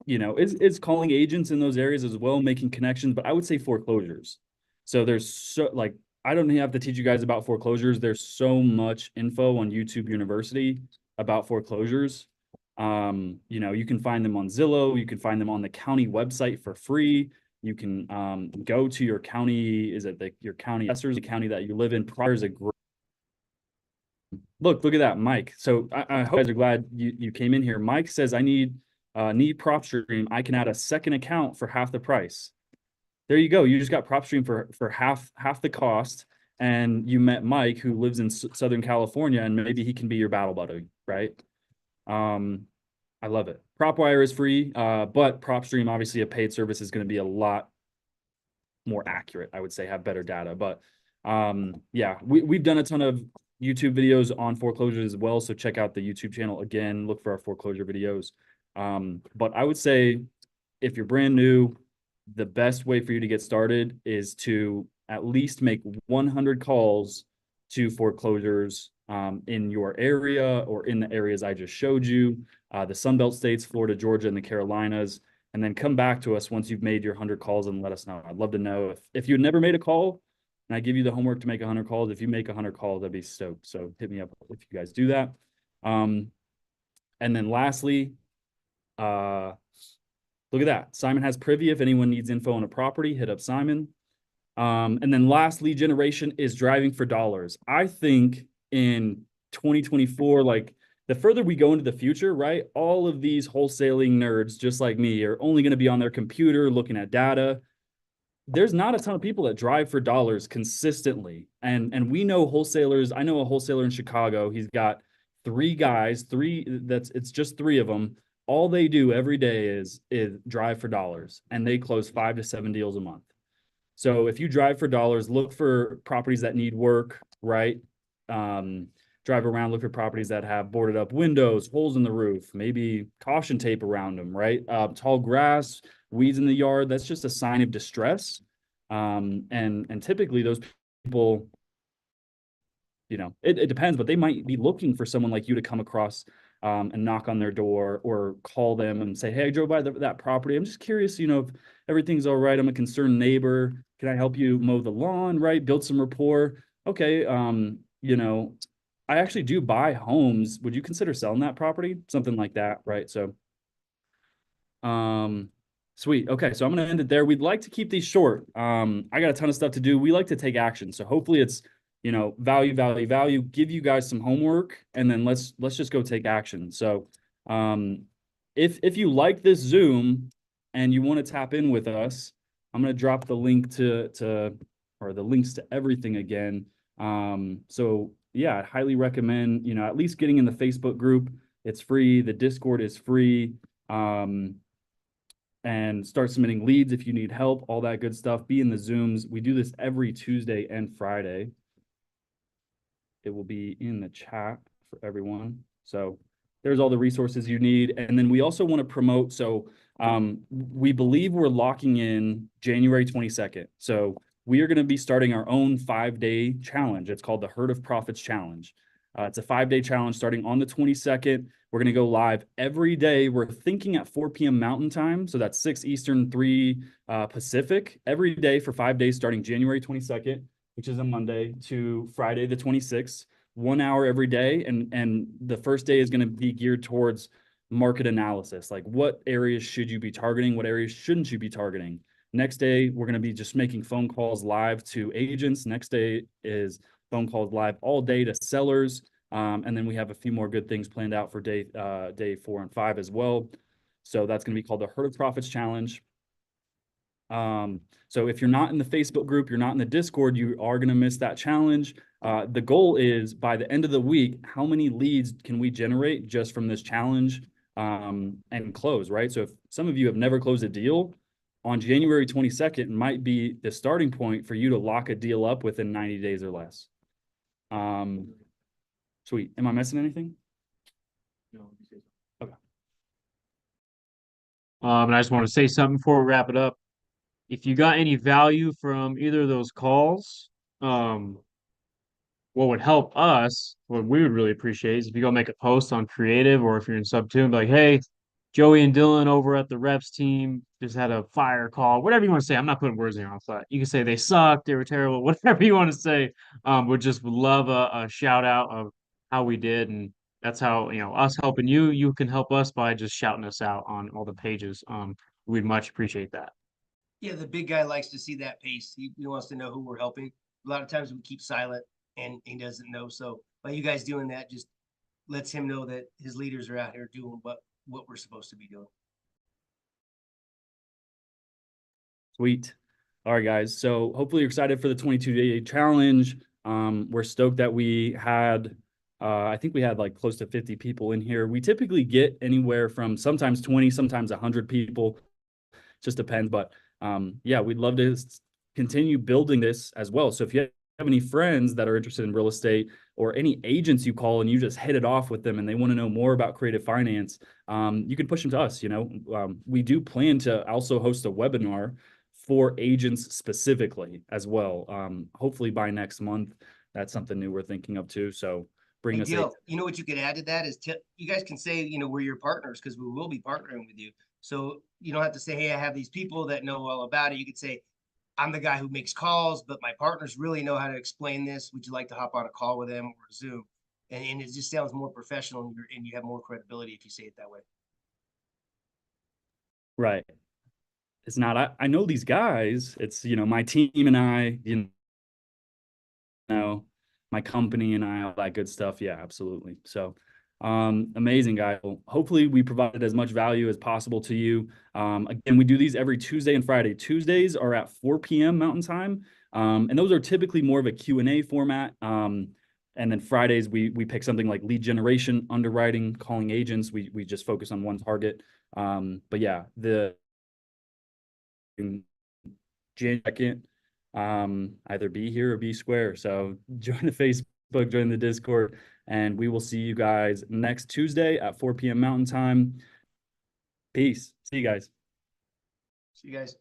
you know, it's calling agents in those areas as well, making connections, but I would say foreclosures. So there's I don't have to teach you guys about foreclosures. There's so much info on YouTube University about foreclosures. You know, you can find them on Zillow. You can find them on the county website for free. You can go to your county. Is it your county assessors, the county that you live in? There's a great look at that, Mike. So I hope you guys are glad you came in here. Mike says, I need PropStream. I can add a second account for half the price. There you go. You just got PropStream for half the cost, and you met Mike, who lives in Southern California, and maybe he can be your battle buddy, right? I love it. PropWire is free, but PropStream, obviously a paid service, is going to be a lot more accurate, I would say, have better data. But yeah, we've done a ton of YouTube videos on foreclosures as well. So check out the YouTube channel. Again, look for our foreclosure videos. But I would say if you're brand new, the best way for you to get started is to at least make 100 calls to foreclosures in your area or in the areas I just showed you, the Sunbelt states, Florida, Georgia, and the Carolinas, and then come back to us once you've made your 100 calls and let us know. I'd love to know if you've never made a call and I give you the homework to make 100 calls. If you make 100 calls, I'd be stoked. So hit me up if you guys do that. And then lastly, look at that. Simon has Privy. If anyone needs info on a property, hit up Simon. And then last, lead generation is driving for dollars. I think in 2024, like the further we go into the future, right, all of these wholesaling nerds just like me are only going to be on their computer looking at data. There's not a ton of people that drive for dollars consistently. And we know wholesalers. I know a wholesaler in Chicago. He's got 3 guys, it's just 3 of them. All they do every day is drive for dollars, and they close 5 to 7 deals a month. So if you drive for dollars, look for properties that need work, right? drive around, look for properties that have boarded up windows, holes in the roof, maybe caution tape around them, right? Tall grass, weeds in the yard, that's just a sign of distress. And typically those people, you know, it depends, but they might be looking for someone like you to come across and knock on their door or call them and say, hey, I drove by that property. I'm just curious, you know, if everything's all right. I'm a concerned neighbor. Can I help you mow the lawn, right? Build some rapport. Okay, you know, I actually do buy homes. Would you consider selling that property? Something like that, right? So, sweet. Okay, so I'm gonna end it there. We'd like to keep these short. I got a ton of stuff to do. We like to take action. So hopefully it's, you know, value, give you guys some homework, and then let's just go take action. So, if you like this Zoom and you want to tap in with us, I'm going to drop the link or the links to everything again. So yeah, I'd highly recommend, you know, at least getting in the Facebook group. It's free. The Discord is free. And start submitting leads if you need help, all that good stuff. Be in the Zooms. We do this every Tuesday and Friday. It will be in the chat for everyone. So there's all the resources you need. And then we also want to promote. So we believe we're locking in January 22nd. So we are going to be starting our own 5-day challenge. It's called the Herd of Profits Challenge. It's a 5-day challenge starting on the 22nd. We're going to go live every day. We're thinking at 4 p.m. Mountain Time. So that's 6 Eastern, 3 Pacific, every day for 5 days starting January 22nd, which is a Monday, to Friday the 26th, 1 hour every day. And the first day is going to be geared towards market analysis. Like, what areas should you be targeting? What areas shouldn't you be targeting? Next day, we're going to be just making phone calls live to agents. Next day is phone calls live all day to sellers. And then we have a few more good things planned out for day 4 and 5 as well. So that's going to be called the Herd of Profits Challenge. So if you're not in the Facebook group, you're not in the Discord, you are going to miss that challenge. The goal is, by the end of the week, how many leads can we generate just from this challenge and close, right? So if some of you have never closed a deal, on January 22nd might be the starting point for you to lock a deal up within 90 days or less. Sweet. Am I missing anything?
No.
Okay.
And I just want to say something before we wrap it up. If you got any value from either of those calls, what would help us, what we would really appreciate, is if you go make a post on Creative, or if you're in Sub 2, like, hey, Joey and Dylan over at the reps team just had a fire call, whatever you want to say. I'm not putting words in your mouth, but you can say they sucked, they were terrible, whatever you want to say. Would love a shout out of how we did. And that's how, you know, us helping you, you can help us by just shouting us out on all the pages. We'd much appreciate that.
Yeah, the big guy likes to see that pace. He wants to know who we're helping. A lot of times we keep silent and he doesn't know. So by you guys doing that, just lets him know that his leaders are out here doing what we're supposed to be doing.
Sweet. All right, guys. So hopefully you're excited for the 22-day challenge. We're stoked that we had, I think we had like close to 50 people in here. We typically get anywhere from sometimes 20, sometimes 100 people. Just depends. But yeah, we'd love to continue building this as well. So if you have any friends that are interested in real estate, or any agents you call and you just hit it off with them and they want to know more about creative finance, you can push them to us. You know, we do plan to also host a webinar for agents specifically as well. Hopefully by next month. That's something new we're thinking of too. So bring us
Deal. You know what you could add to that is you guys can say, you know, we're your partners, because we will be partnering with you. So you don't have to say, hey, I have these people that know all about it. You could say, I'm the guy who makes calls, but my partners really know how to explain this. Would you like to hop on a call with them or Zoom? And it just sounds more professional, and you have more credibility if you say it that way.
Right. It's not, I know these guys. It's, you know, my team and I, you know, my company and I, all that good stuff. Yeah, absolutely. So amazing, guys. Well, hopefully we provided as much value as possible to you. Again, we do these every Tuesday and Friday. Tuesdays are at 4 p.m. Mountain Time. And those are typically more of a Q&A format. And then Fridays, we pick something like lead generation, underwriting, calling agents. We just focus on one target. But yeah, the January 2nd, either be here or be square. So join the Facebook Facebook, join the Discord, and we will see you guys next Tuesday at 4 p.m. Mountain Time. Peace. See you guys.
See you guys.